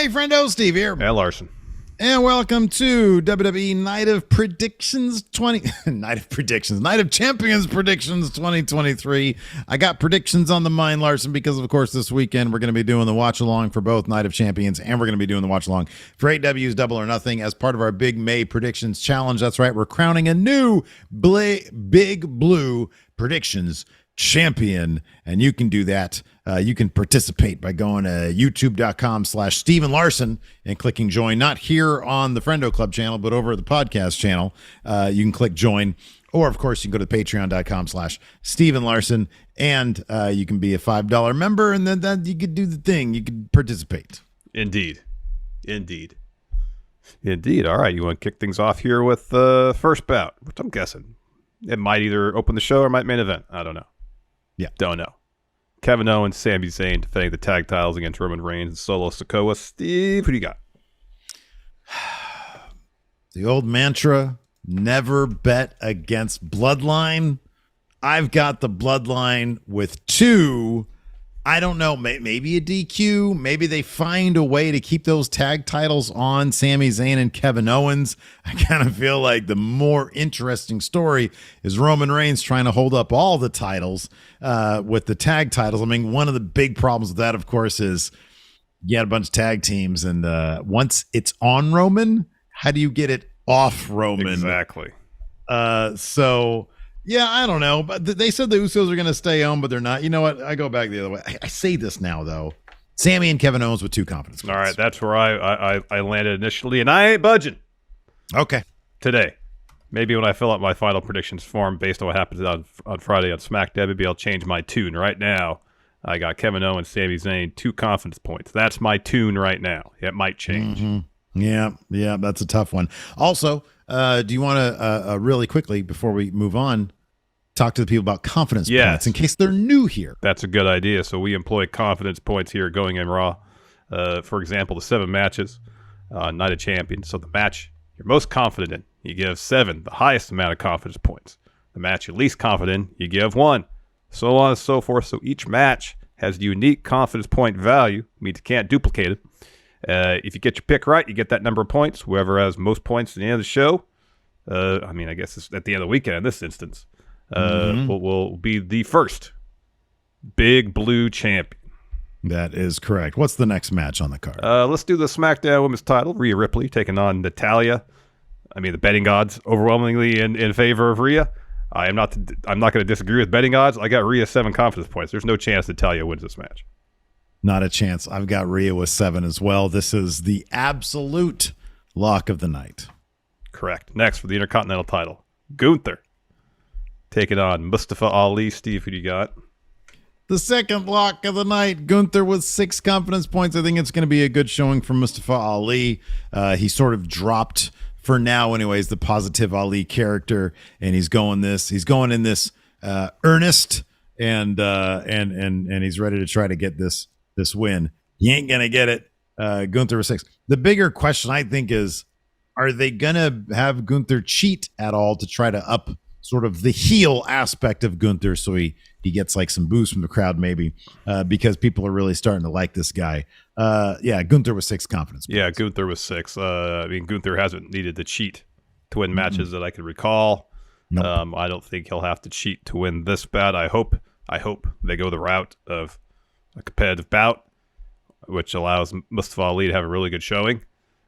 Hey, friendo, Steve here. And Larson. And welcome to WWE Night of Predictions Night of Champions Predictions 2023. I got predictions on the mind, Larson, because of course this weekend we're going to be doing the watch along for both Night of Champions, and we're going to be doing the watch along for 8W's Double or Nothing as part of our Big May Predictions Challenge. That's right, we're crowning a new Big Blue Predictions champion, and you can do that. You can participate by going to youtube.com/Steven Larson and clicking join, not here on the Friendo Club channel, but over at the podcast channel. You can click join, or of course you can go to patreon.com/Steven Larson, and you can be a $5 member, and then you could do the thing. You could participate. Indeed. All right, you want to kick things off here with the first bout, which I'm guessing it might either open the show or might main event. I don't know. Yeah. Don't know. Kevin Owens, Sami Zayn defending the tag titles against Roman Reigns and Solo Sikoa. Steve, who do you got? The old mantra, never bet against Bloodline. I've got the Bloodline with 2. I don't know, maybe a DQ. Maybe they find a way to keep those tag titles on Sami Zayn and Kevin Owens. I kind of feel like the more interesting story is Roman Reigns trying to hold up all the titles with the tag titles. I mean, one of the big problems with that, of course, is you had a bunch of tag teams, and once it's on Roman, how do you get it off Roman? Exactly. Yeah, I don't know, but they said the Usos are going to stay on, but they're not. You know what? I go back the other way. I say this now, though. Sami and Kevin Owens with 2 confidence points. All right, that's where I landed initially, and I ain't budging. Okay. Today. Maybe when I fill out my final predictions form based on what happens on Friday on Smackdown, maybe I'll change my tune. Right now, I got Kevin Owens, Sami Zayn, 2 confidence points. That's my tune right now. It might change. Mm-hmm. Yeah, that's a tough one. Also, do you want to really quickly, before we move on, talk to the people about confidence points in case they're new here? That's a good idea. So we employ confidence points here going in Raw. For example, the 7 matches, Night of Champions. So the match you're most confident in, you give 7, the highest amount of confidence points. The match you're least confident in, you give 1. So on and so forth. So each match has unique confidence point value. It means you can't duplicate it. If you get your pick right, you get that number of points. Whoever has most points at the end of the show, I guess it's at the end of the weekend in this instance, will be the first Big Blue champion. That is correct. What's the next match on the card? Let's do the SmackDown Women's title. Rhea Ripley taking on Natalya. The betting odds overwhelmingly in favor of Rhea. I'm not going to disagree with betting odds. I got Rhea 7 confidence points. There's no chance Natalya wins this match. Not a chance. I've got Rhea with 7 as well. This is the absolute lock of the night. Correct. Next for the Intercontinental title, Gunther taking on Mustafa Ali. Steve, who do you got? The second lock of the night, Gunther with 6 confidence points. I think it's going to be a good showing from Mustafa Ali. He sort of dropped, for now anyways, the positive Ali character, and he's going in this earnest, and he's ready to try to get this win. He ain't gonna get it. Gunther with 6. The bigger question, I think, is, are they gonna have Gunther cheat at all to try to up sort of the heel aspect of Gunther, so he gets like some boost from the crowd, maybe, because people are really starting to like this guy. Gunther with 6 confidence points. Yeah, Gunther with 6. Gunther hasn't needed to cheat to win matches that I can recall. Nope. I don't think he'll have to cheat to win this bout. I hope they go the route of a competitive bout, which allows Mustafa Ali to have a really good showing.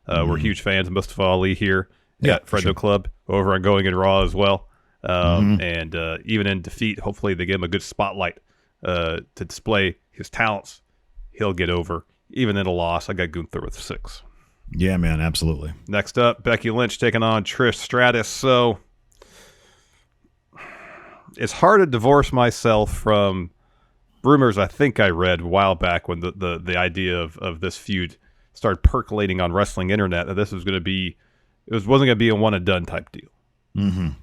We're huge fans of Mustafa Ali here at Friendo Club, over on Going in Raw as well. And even in defeat, hopefully they give him a good spotlight to display his talents. He'll get over. Even in a loss, I got Gunther with 6. Yeah, man, absolutely. Next up, Becky Lynch taking on Trish Stratus. So it's hard to divorce myself from rumors I think I read a while back when the idea of this feud started percolating on wrestling internet, that this was going to be, wasn't going to be a one and done type deal.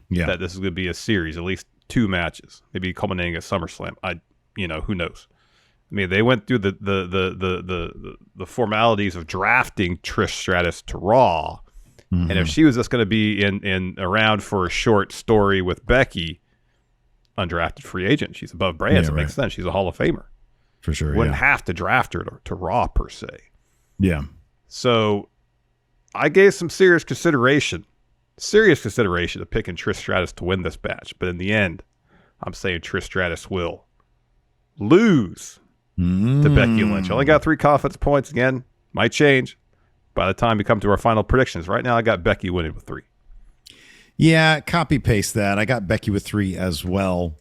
Yeah, that this is going to be a series, at least 2 matches, maybe culminating at SummerSlam. Who knows? They went through the formalities of drafting Trish Stratus to Raw, and if she was just going to be in around for a short story with Becky, undrafted free agent, she's above brands. It makes sense. She's a Hall of Famer for sure. Wouldn't have to draft her to Raw per se. Yeah. So I gave some serious consideration of picking Trish Stratus to win this match. But in the end, I'm saying Trish Stratus will lose to Becky Lynch. I only got 3 confidence points. Again, might change by the time we come to our final predictions. Right now, I got Becky winning with 3. Yeah, copy paste that. I got Becky with 3 as well.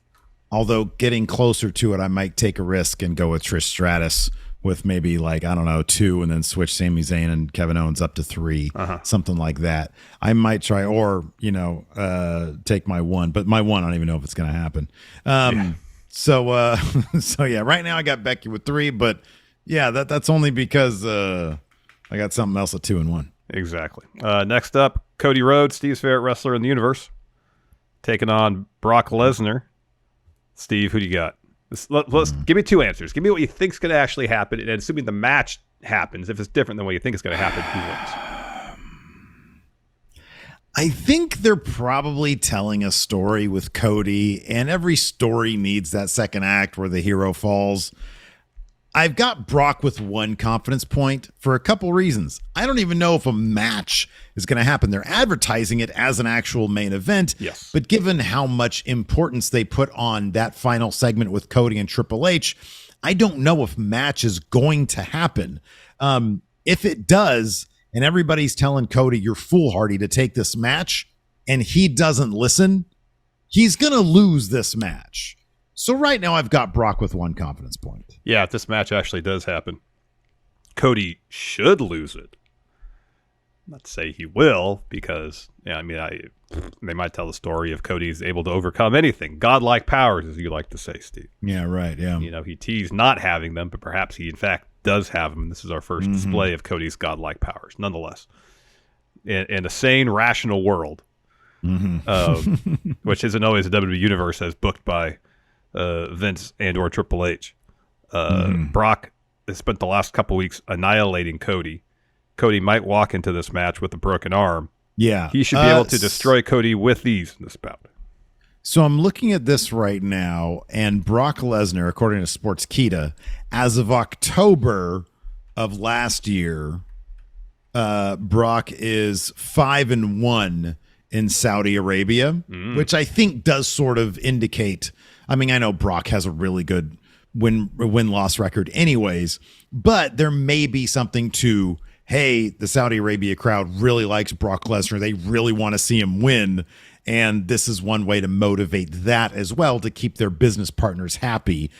Although getting closer to it, I might take a risk and go with Trish Stratus with maybe 2, and then switch Sami Zayn and Kevin Owens up to 3, something like that. I might try, or take my 1, but my 1, I don't even know if it's going to happen. So yeah, right now I got Becky with 3, but yeah, that's only because I got something else at 2 and 1. Exactly. Next up, Cody Rhodes, Steve's favorite wrestler in the universe, taking on Brock Lesnar. Steve, who do you got? Let's give me 2 answers. Give me what you think's going to actually happen, and assuming the match happens, if it's different than what you think is going to happen, who wins? I think they're probably telling a story with Cody, and every story needs that second act where the hero falls. I've got Brock with 1 confidence point for a couple reasons. I don't even know if a match is going to happen. They're advertising it as an actual main event. Yes. But given how much importance they put on that final segment with Cody and Triple H, I don't know if match is going to happen. If it does, and everybody's telling Cody, you're foolhardy to take this match, and he doesn't listen, he's going to lose this match. So right now I've got Brock with 1 confidence point. Yeah, if this match actually does happen, Cody should lose it. Not to say he will, because they might tell the story if Cody's able to overcome anything. Godlike powers, as you like to say, Steve. Yeah, right, yeah. He teased not having them, but perhaps he in fact does have them. This is our first display of Cody's godlike powers. Nonetheless, in a sane, rational world, which isn't always a WWE universe as booked by Vince and or Triple H. Brock has spent the last couple weeks annihilating Cody. Cody might walk into this match with a broken arm. Yeah. He should be able to destroy Cody with ease in this bout. So I'm looking at this right now, and Brock Lesnar, according to Sportskeeda, as of October of last year, Brock is 5-1 in Saudi Arabia, which I think does sort of indicate. I mean, I know Brock has a really good win-loss record anyways, but there may be something to, hey, the Saudi Arabia crowd really likes Brock Lesnar. They really want to see him win. And this is one way to motivate that as well, to keep their business partners happy.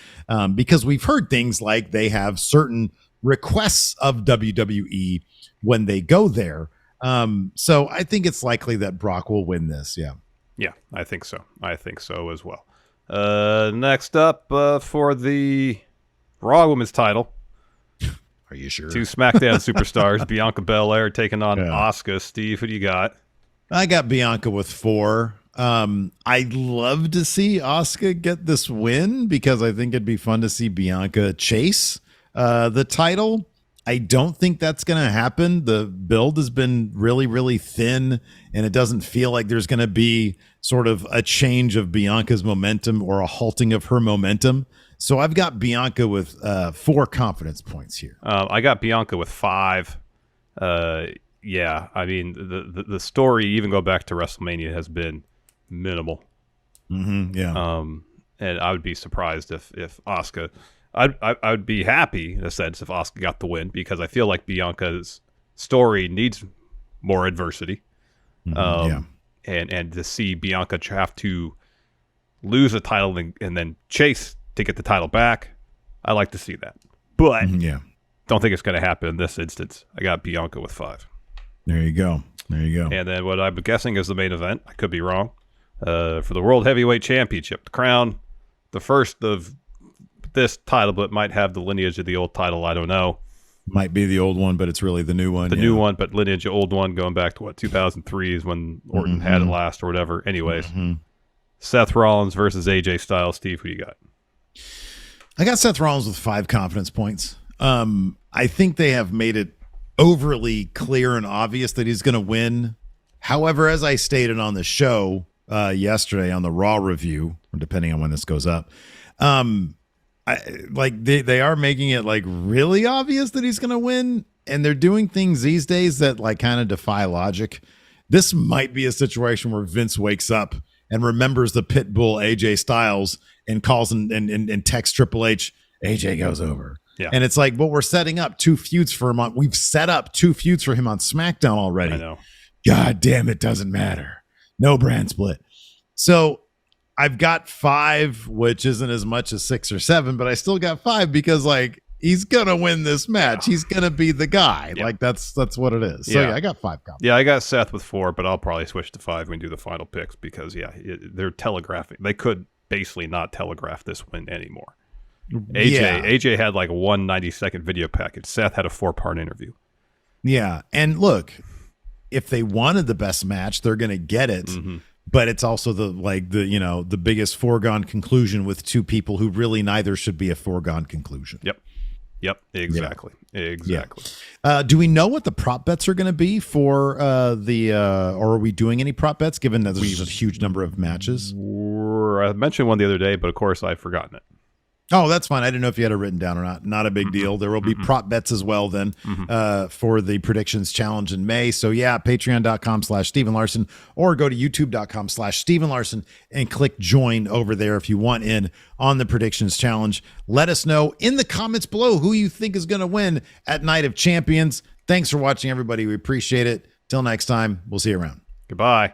Because we've heard things like they have certain requests of WWE when they go there. So I think it's likely that Brock will win this. Yeah. Yeah, I think so. I think so as well. Next up for the Raw Women's title. Are you sure? 2 SmackDown superstars, Bianca Belair taking on Asuka. Steve, who do you got? I got Bianca with 4. I'd love to see Asuka get this win because I think it'd be fun to see Bianca chase the title. I don't think that's going to happen. The build has been really, really thin, and it doesn't feel like there's going to be sort of a change of Bianca's momentum or a halting of her momentum. So I've got Bianca with 4 confidence points here. I got Bianca with 5. Yeah, I mean, the story, even go back to WrestleMania, has been minimal. Yeah. And I would be surprised if Asuka... I would be happy, in a sense, if Asuka got the win, because I feel like Bianca's story needs more adversity. And to see Bianca have to lose a title and then chase to get the title back, I like to see that. But don't think it's going to happen in this instance. I got Bianca with 5. There you go. And then what I'm guessing is the main event, I could be wrong, for the World Heavyweight Championship. The crown, the first of this title, but might have the lineage of the old title. I don't know. Might be the old one, but it's really the new one. The new one, but lineage of old one, going back to 2003 is when Orton had it last or whatever. Anyways, Seth Rollins versus AJ Styles. Steve, who you got? I got Seth Rollins with 5 confidence points. I think they have made it overly clear and obvious that he's going to win. However, as I stated on the show yesterday on the Raw review, depending on when this goes up, they are making it like really obvious that he's going to win. and they're doing things these days that like kind of defy logic. This might be a situation where Vince wakes up and remembers the Pitbull AJ Styles and calls and texts Triple H. AJ goes over. Yeah. And it's like, well, we're setting up 2 feuds for him. We've set up 2 feuds for him on SmackDown already. I know. God damn, it doesn't matter. No brand split. So I've got 5, which isn't as much as 6 or 7, but I still got 5 because like he's gonna win this match. He's gonna be the guy. Yeah. Like that's what it is. So yeah, I got 5 copies. Yeah, I got Seth with 4, but I'll probably switch to 5 when we do the final picks because they're telegraphing. They could basically not telegraph this win anymore. AJ had like a 190-second video package. Seth had a 4-part interview. Yeah, and look, if they wanted the best match, they're gonna get it. Mm-hmm. But it's also the biggest foregone conclusion with 2 people who really neither should be a foregone conclusion. Yep, exactly. Exactly. Yeah. Do we know what the prop bets are going to be for or are we doing any prop bets given that there's a huge number of matches? I mentioned one the other day, but of course I've forgotten it. Oh, that's fine. I didn't know if you had it written down or not. Not a big deal. There will be prop bets as well then for the predictions challenge in May. So yeah, patreon.com/Steven Larson or go to youtube.com/Steven Larson and click join over there if you want in on the predictions challenge. Let us know in the comments below who you think is going to win at Night of Champions. Thanks for watching, everybody. We appreciate it. Till next time, we'll see you around. Goodbye.